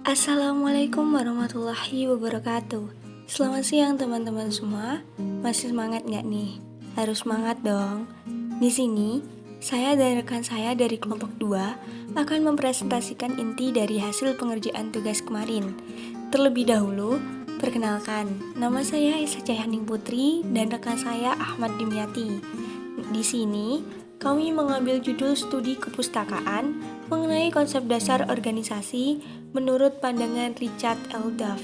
Assalamualaikum warahmatullahi wabarakatuh. Selamat siang teman-teman semua. Masih semangat nggak nih? Harus semangat dong. Di sini, saya dan rekan saya dari kelompok 2 akan mempresentasikan inti dari hasil pengerjaan tugas kemarin. Terlebih dahulu, perkenalkan, nama saya Esa Cahyaning Putri dan rekan saya Ahmad Dimyati. Di sini, kami mengambil judul studi kepustakaan mengenai konsep dasar organisasi menurut pandangan Richard L. Duff.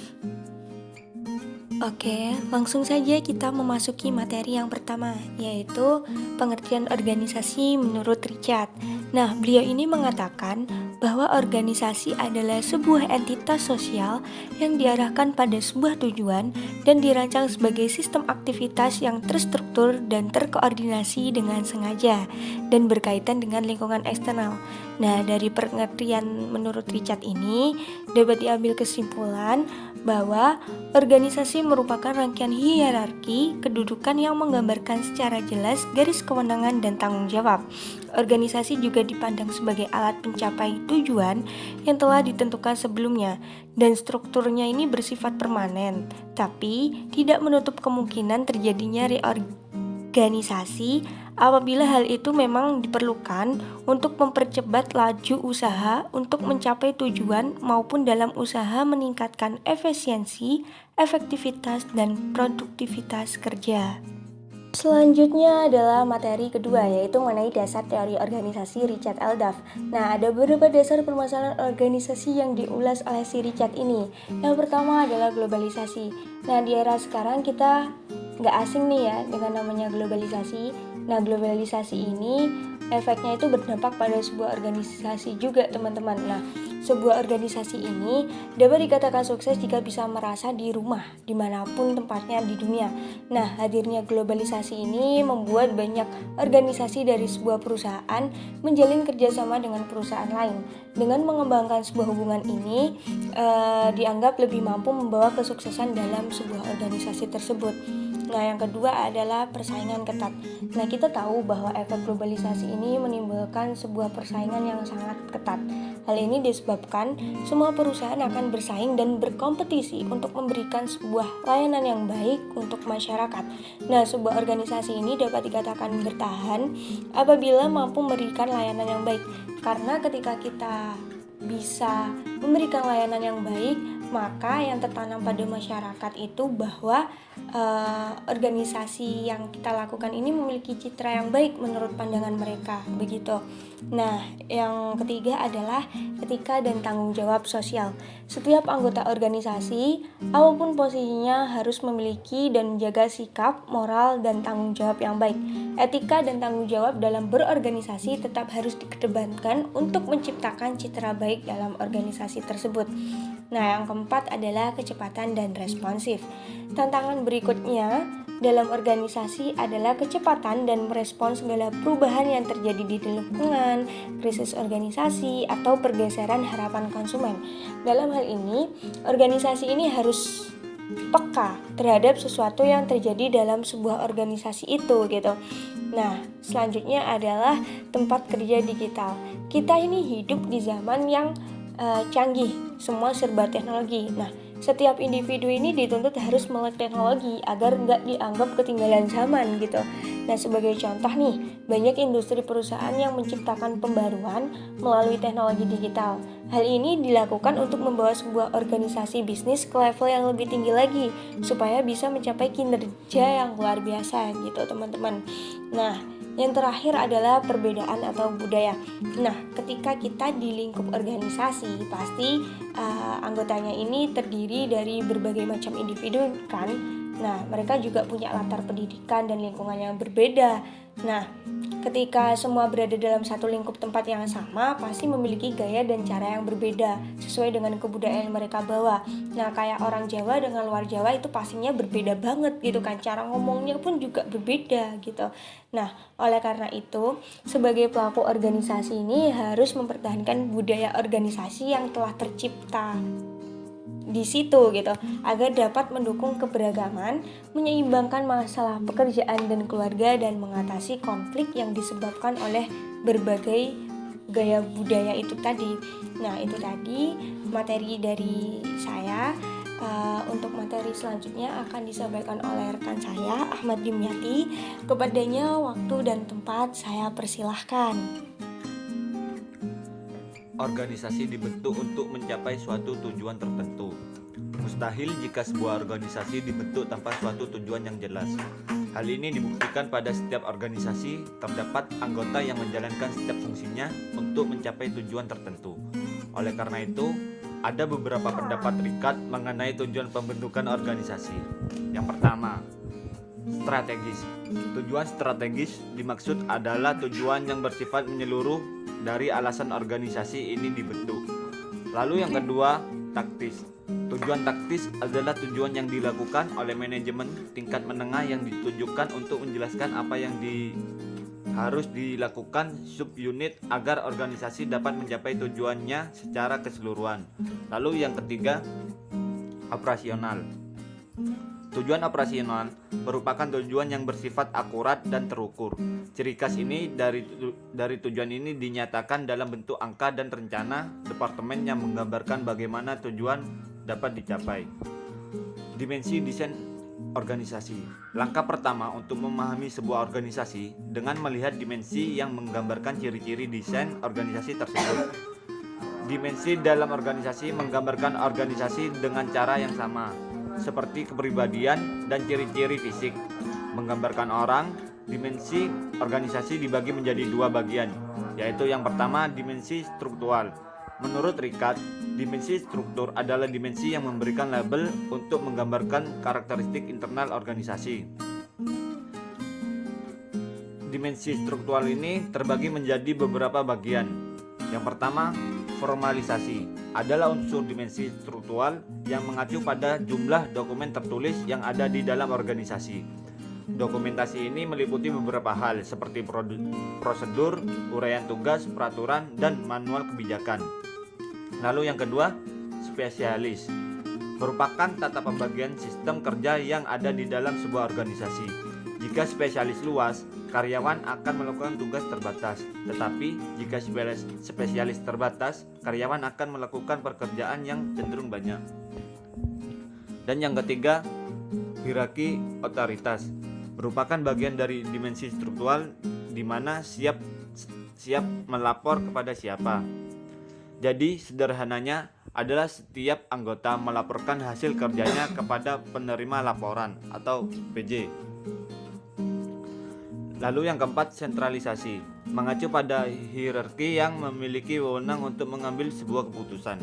Oke, langsung saja kita memasuki materi yang pertama, yaitu pengertian organisasi menurut Richard. Nah, beliau ini mengatakan bahwa organisasi adalah sebuah entitas sosial yang diarahkan pada sebuah tujuan dan dirancang sebagai sistem aktivitas yang terstruktur dan terkoordinasi dengan sengaja dan berkaitan dengan lingkungan eksternal. Nah, dari pengertian menurut Richard ini dapat diambil kesimpulan bahwa organisasi merupakan rangkaian hierarki kedudukan yang menggambarkan secara jelas garis kewenangan dan tanggung jawab. Organisasi juga dipandang sebagai alat pencapai tujuan yang telah ditentukan sebelumnya dan strukturnya ini bersifat permanen, tapi tidak menutup kemungkinan terjadinya reorganisasi apabila hal itu memang diperlukan untuk mempercepat laju usaha untuk mencapai tujuan maupun dalam usaha meningkatkan efisiensi, efektivitas, dan produktivitas kerja. Selanjutnya adalah materi kedua, yaitu mengenai dasar teori organisasi Richard L. Duff. Nah, ada beberapa dasar permasalahan organisasi yang diulas oleh si Richard ini. Yang pertama adalah globalisasi. Nah, di era sekarang kita nggak asing nih ya dengan namanya globalisasi. Nah, globalisasi ini efeknya itu berdampak pada sebuah organisasi juga, teman-teman. Nah, sebuah organisasi ini dapat dikatakan sukses jika bisa merasa di rumah dimanapun tempatnya di dunia. Nah, hadirnya globalisasi ini membuat banyak organisasi dari sebuah perusahaan menjalin kerjasama dengan perusahaan lain. Dengan mengembangkan sebuah hubungan ini dianggap lebih mampu membawa kesuksesan dalam sebuah organisasi tersebut. Nah, yang kedua adalah persaingan ketat. Nah, kita tahu bahwa efek globalisasi ini menimbulkan sebuah persaingan yang sangat ketat. Hal ini disebabkan semua perusahaan akan bersaing dan berkompetisi untuk memberikan sebuah layanan yang baik untuk masyarakat. Nah, sebuah organisasi ini dapat dikatakan bertahan apabila mampu memberikan layanan yang baik. Karena ketika kita bisa memberikan layanan yang baik, maka yang tertanam pada masyarakat itu bahwa organisasi yang kita lakukan ini memiliki citra yang baik menurut pandangan mereka, begitu. Nah, yang ketiga adalah etika dan tanggung jawab sosial. Setiap anggota organisasi, apapun posisinya, harus memiliki dan menjaga sikap, moral, dan tanggung jawab yang baik. Etika dan tanggung jawab dalam berorganisasi tetap harus dikedepankan untuk menciptakan citra baik dalam organisasi tersebut. Nah, yang keempat adalah kecepatan dan responsif. Tantangan berikutnya dalam organisasi adalah kecepatan dan merespons segala perubahan yang terjadi di lingkungan, krisis organisasi, atau pergeseran harapan konsumen. Dalam hal ini, organisasi ini harus peka terhadap sesuatu yang terjadi dalam sebuah organisasi itu gitu. Nah, selanjutnya adalah tempat kerja digital. Kita ini hidup di zaman yang canggih, semua serba teknologi. Nah, setiap individu ini dituntut harus melek teknologi agar nggak dianggap ketinggalan zaman gitu. Nah, sebagai contoh nih, banyak industri perusahaan yang menciptakan pembaruan melalui teknologi digital. Hal ini dilakukan untuk membawa sebuah organisasi bisnis ke level yang lebih tinggi lagi supaya bisa mencapai kinerja yang luar biasa gitu, teman-teman. Nah, yang terakhir adalah perbedaan atau budaya. Nah, ketika kita di lingkup organisasi, pasti anggotanya ini terdiri dari berbagai macam individu kan. Nah, mereka juga punya latar pendidikan dan lingkungan yang berbeda. Nah, ketika semua berada dalam satu lingkup tempat yang sama, pasti memiliki gaya dan cara yang berbeda sesuai dengan kebudayaan yang mereka bawa. Nah, kayak orang Jawa dengan luar Jawa itu pastinya berbeda banget gitu kan. Cara ngomongnya pun juga berbeda gitu. Nah, oleh karena itu, sebagai pelaku organisasi ini harus mempertahankan budaya organisasi yang telah tercipta di situ gitu, agar dapat mendukung keberagaman, menyeimbangkan masalah pekerjaan dan keluarga, dan mengatasi konflik yang disebabkan oleh berbagai gaya budaya itu tadi. Nah, itu tadi materi dari saya. Untuk materi selanjutnya akan disampaikan oleh rekan saya, Ahmad Dimyati. Kepadanya waktu dan tempat saya persilahkan. Organisasi dibentuk untuk mencapai suatu tujuan tertentu. Mustahil jika sebuah organisasi dibentuk tanpa suatu tujuan yang jelas. Hal ini dibuktikan pada setiap organisasi terdapat anggota yang menjalankan setiap fungsinya untuk mencapai tujuan tertentu. Oleh karena itu, ada beberapa pendapat Rikat mengenai tujuan pembentukan organisasi. Yang pertama, strategis. Tujuan strategis dimaksud adalah tujuan yang bersifat menyeluruh dari alasan organisasi ini dibentuk. Lalu yang kedua, taktis. Tujuan taktis adalah tujuan yang dilakukan oleh manajemen tingkat menengah yang ditujukan untuk menjelaskan apa yang harus dilakukan subunit agar organisasi dapat mencapai tujuannya secara keseluruhan. Lalu yang ketiga, operasional. Tujuan operasional merupakan tujuan yang bersifat akurat dan terukur. Ciri khas ini dari tujuan ini dinyatakan dalam bentuk angka dan rencana departemen yang menggambarkan bagaimana tujuan dapat dicapai. Dimensi desain organisasi. Langkah pertama untuk memahami sebuah organisasi dengan melihat dimensi yang menggambarkan ciri-ciri desain organisasi tersebut. Dimensi dalam organisasi menggambarkan organisasi dengan cara yang sama, seperti kepribadian dan ciri-ciri fisik. Menggambarkan orang, dimensi organisasi dibagi menjadi dua bagian, yaitu yang pertama dimensi struktural. Menurut Rikat, dimensi struktur adalah dimensi yang memberikan label untuk menggambarkan karakteristik internal organisasi. Dimensi struktural ini terbagi menjadi beberapa bagian. Yang pertama, formalisasi adalah unsur dimensi struktural yang mengacu pada jumlah dokumen tertulis yang ada di dalam organisasi. Dokumentasi ini meliputi beberapa hal seperti prosedur, uraian tugas, peraturan, dan manual kebijakan. Lalu yang kedua, spesialis merupakan tata pembagian sistem kerja yang ada di dalam sebuah organisasi. Jika spesialis luas, karyawan akan melakukan tugas terbatas. Tetapi jika spesialis terbatas, karyawan akan melakukan pekerjaan yang cenderung banyak. Dan yang ketiga, hierarki otoritas merupakan bagian dari dimensi struktural di mana siap melapor kepada siapa. Jadi sederhananya adalah setiap anggota melaporkan hasil kerjanya kepada penerima laporan atau PJ. Lalu yang keempat, sentralisasi mengacu pada hierarki yang memiliki wewenang untuk mengambil sebuah keputusan.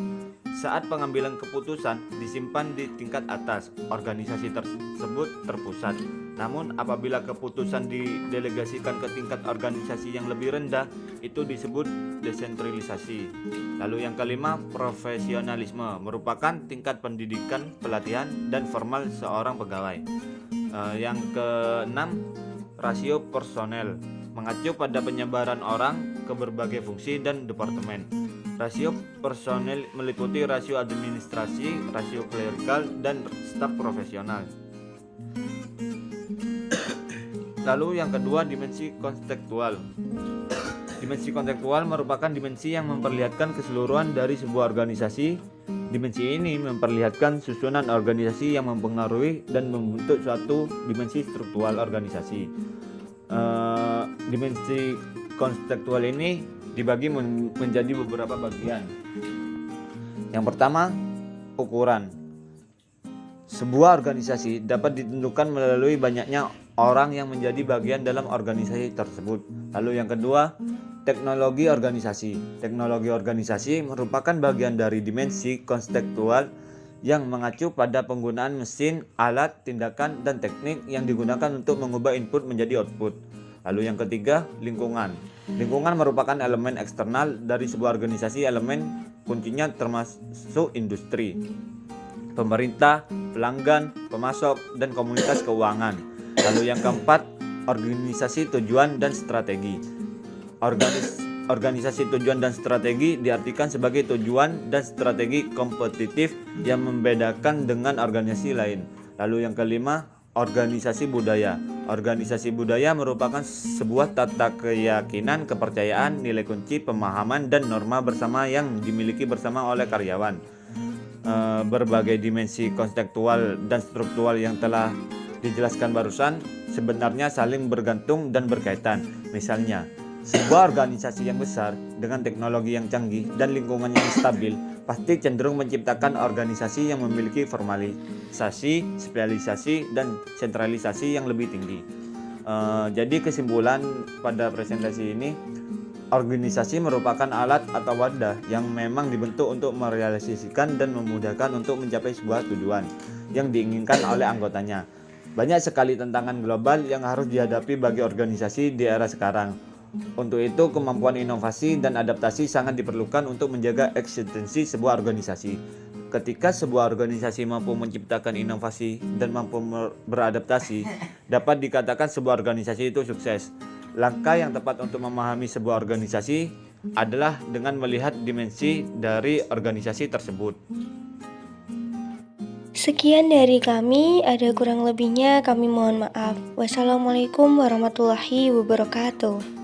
Saat pengambilan keputusan disimpan di tingkat atas, organisasi tersebut terpusat. Namun apabila keputusan didelegasikan ke tingkat organisasi yang lebih rendah, itu disebut desentralisasi. Lalu yang kelima, profesionalisme merupakan tingkat pendidikan, pelatihan, dan formal seorang pegawai. Yang keenam, rasio personel mengacu pada penyebaran orang ke berbagai fungsi dan departemen. Rasio personel meliputi rasio administrasi, rasio klerikal, dan staf profesional. Lalu yang kedua, dimensi konseptual. Dimensi konseptual merupakan dimensi yang memperlihatkan keseluruhan dari sebuah organisasi. Dimensi ini memperlihatkan susunan organisasi yang mempengaruhi dan membentuk suatu dimensi struktural organisasi. Dimensi konseptual ini dibagi menjadi beberapa bagian. Yang pertama, ukuran. Sebuah organisasi dapat ditentukan melalui banyaknya orang yang menjadi bagian dalam organisasi tersebut. Lalu yang kedua, teknologi organisasi. Teknologi organisasi merupakan bagian dari dimensi konseptual yang mengacu pada penggunaan mesin, alat, tindakan, dan teknik yang digunakan untuk mengubah input menjadi output. Lalu yang ketiga, lingkungan. Lingkungan merupakan elemen eksternal dari sebuah organisasi. Elemen kuncinya termasuk industri, pemerintah, pelanggan, pemasok, dan komunitas keuangan. Lalu yang keempat, organisasi tujuan dan strategi. Organisasi tujuan dan strategi diartikan sebagai tujuan dan strategi kompetitif yang membedakan dengan organisasi lain. Lalu yang kelima, organisasi budaya. Organisasi budaya merupakan sebuah tata keyakinan, kepercayaan, nilai kunci, pemahaman, dan norma bersama yang dimiliki bersama oleh karyawan. Berbagai dimensi konseptual dan struktural yang telah dijelaskan barusan sebenarnya saling bergantung dan berkaitan. Misalnya, sebuah organisasi yang besar dengan teknologi yang canggih dan lingkungan yang stabil pasti cenderung menciptakan organisasi yang memiliki formalisasi, spesialisasi, dan sentralisasi yang lebih tinggi. Jadi kesimpulan pada presentasi ini, organisasi merupakan alat atau wadah yang memang dibentuk untuk merealisasikan dan memudahkan untuk mencapai sebuah tujuan yang diinginkan oleh anggotanya. Banyak sekali tantangan global yang harus dihadapi bagi organisasi di era sekarang. Untuk itu, kemampuan inovasi dan adaptasi sangat diperlukan untuk menjaga eksistensi sebuah organisasi. Ketika sebuah organisasi mampu menciptakan inovasi dan mampu beradaptasi, dapat dikatakan sebuah organisasi itu sukses. Langkah yang tepat untuk memahami sebuah organisasi adalah dengan melihat dimensi dari organisasi tersebut. Sekian dari kami, ada kurang lebihnya kami mohon maaf. Wassalamualaikum warahmatullahi wabarakatuh.